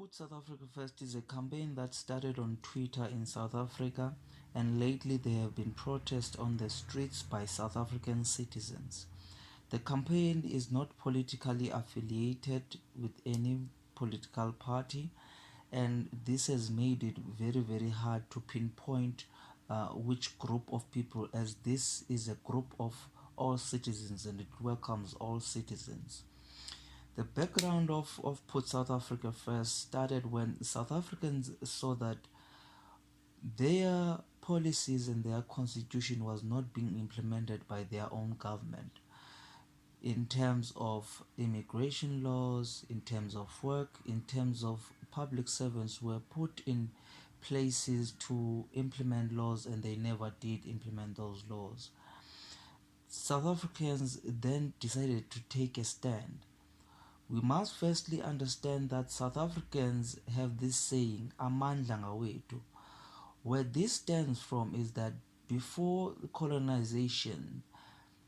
Put South Africa First is a campaign that started on Twitter in South Africa, and lately there have been protests on the streets by South African citizens. The campaign is not politically affiliated with any political party, and this has made it very hard to pinpoint which group of people, as this is a group of all citizens and it welcomes all citizens. The background of Put South Africa First started when South Africans saw that their policies and their constitution was not being implemented by their own government in terms of immigration laws, in terms of work, in terms of public servants were put in places to implement laws and they never did implement those laws. South Africans then decided to take a stand. We must firstly understand that South Africans have this saying, amandla ngawethu. Where this stems from is that before colonization,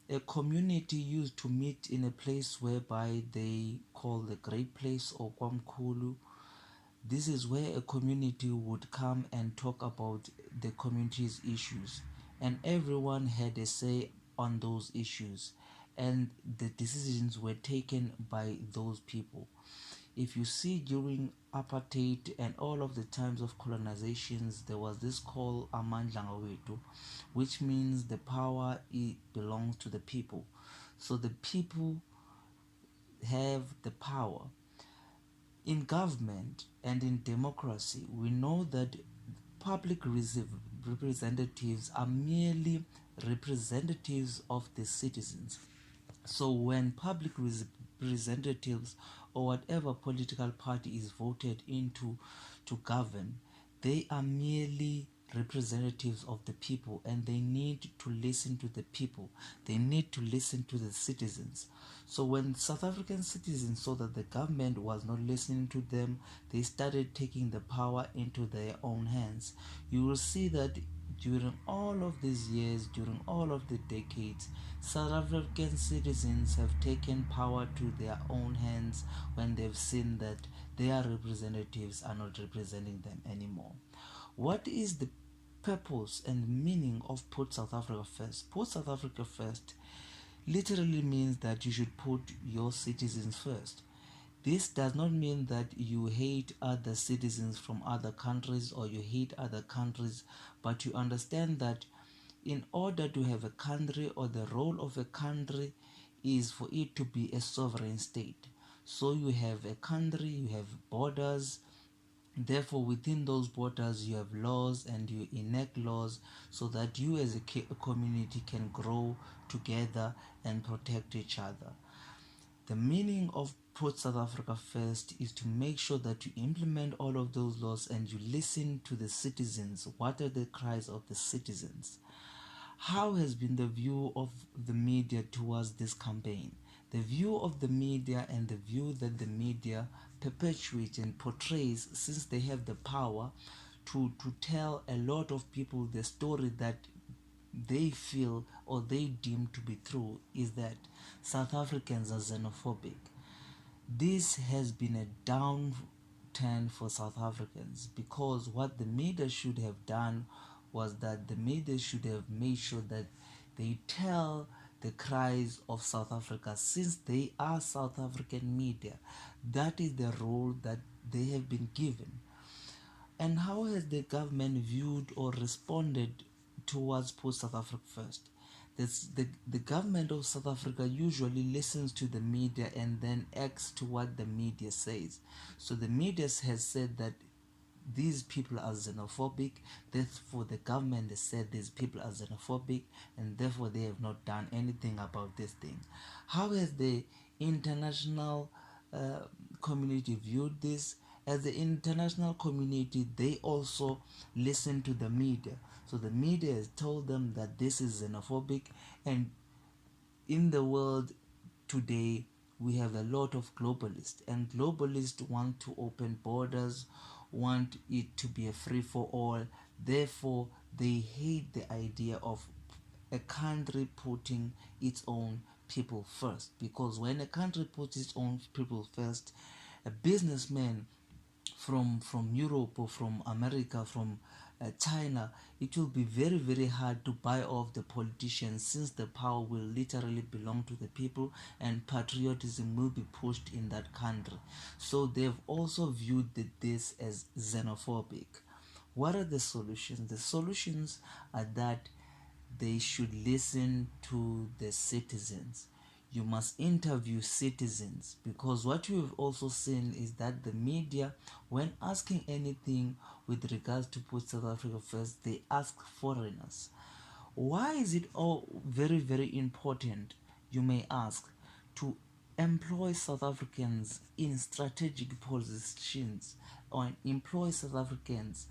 a community used to meet in a place whereby they call the great place or Kwamkulu. This is where a community would come and talk about the community's issues, and everyone had a say on those issues, and the decisions were taken by those people. If you see during apartheid and all of the times of colonizations, there was this call amandla ngawethu, which means the power it belongs to the people. So the people have the power. In government and in democracy, we know that public representatives are merely representatives of the citizens. So when public representatives or whatever political party is voted into to govern, they are merely representatives of the people and they need to listen to the people. They need to listen to the citizens. So when South African citizens saw that the government was not listening to them, they started taking the power into their own hands. You will see that during all of these years, during all of the decades, South African citizens have taken power to their own hands when they've seen that their representatives are not representing them anymore. What is the purpose and meaning of Put South Africa First? Put South Africa First literally means that you should put your citizens first. This does not mean that you hate other citizens from other countries or you hate other countries, but you understand that in order to have a country, or the role of a country is for it to be a sovereign state. So you have a country, you have borders, therefore within those borders you have laws and you enact laws so that you as a community can grow together and protect each other. The meaning of Put South Africa First is to make sure that you implement all of those laws and you listen to the citizens. What are the cries of the citizens? How has been the view of the media towards this campaign? The view of the media and the view that the media perpetuates and portrays, since they have the power to tell a lot of people the story that they feel or they deem to be true, is that South Africans are xenophobic. This has been a downturn for South Africans, because what the media should have done was that the media should have made sure that they tell the cries of South Africa, since they are South African media. That is the role that they have been given. And how has the government viewed or responded towards Put South Africa First? The government of South Africa usually listens to the media and then acts to what the media says. So the media has said that these people are xenophobic, therefore the government has said these people are xenophobic, and therefore they have not done anything about this thing. How has the international community viewed this? As the international community, they also listen to the media. So the media has told them that this is xenophobic, and in the world today we have a lot of globalists, and globalists want to open borders, want it to be a free for all. Therefore they hate the idea of a country putting its own people first, because when a country puts its own people first, a businessman from Europe or from America, from China, it will be very, very hard to buy off the politicians, since the power will literally belong to the people and patriotism will be pushed in that country. So they've also viewed this as xenophobic. What are the solutions? The solutions are that they should listen to the citizens. You must interview citizens, because what we've also seen is that the media, when asking anything with regards to put South Africa first, they ask foreigners. Why is it all very, very important, you may ask, to employ South Africans in strategic positions, or employ South Africans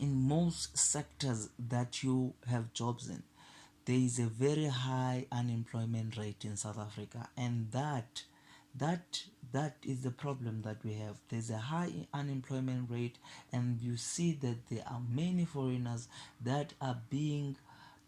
in most sectors that you have jobs in? There is a very high unemployment rate in South Africa, and that is the problem that we have. There's a high unemployment rate, and you see that there are many foreigners that are being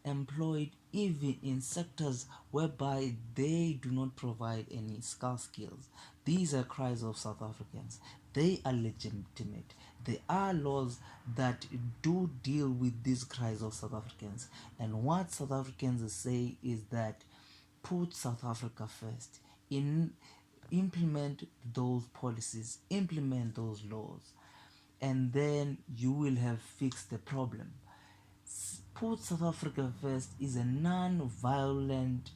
employed even in sectors whereby they do not provide any skills. These are cries of South Africans. They are legitimate. There are laws that do deal with these cries of South Africans. And what South Africans say is that put South Africa first. Implement those policies, implement those laws, and then you will have fixed the problem. Put South Africa first is a non-violent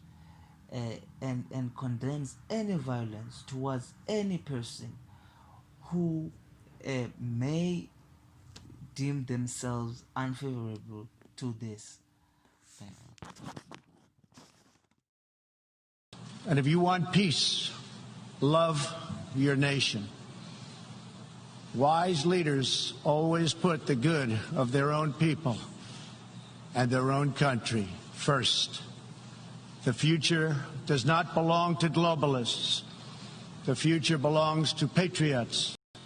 and condemns any violence towards any person who may deem themselves unfavorable to this. Thank you. And if you want peace, love your nation. Wise leaders always put the good of their own people and their own country first. The future does not belong to globalists. The future belongs to patriots.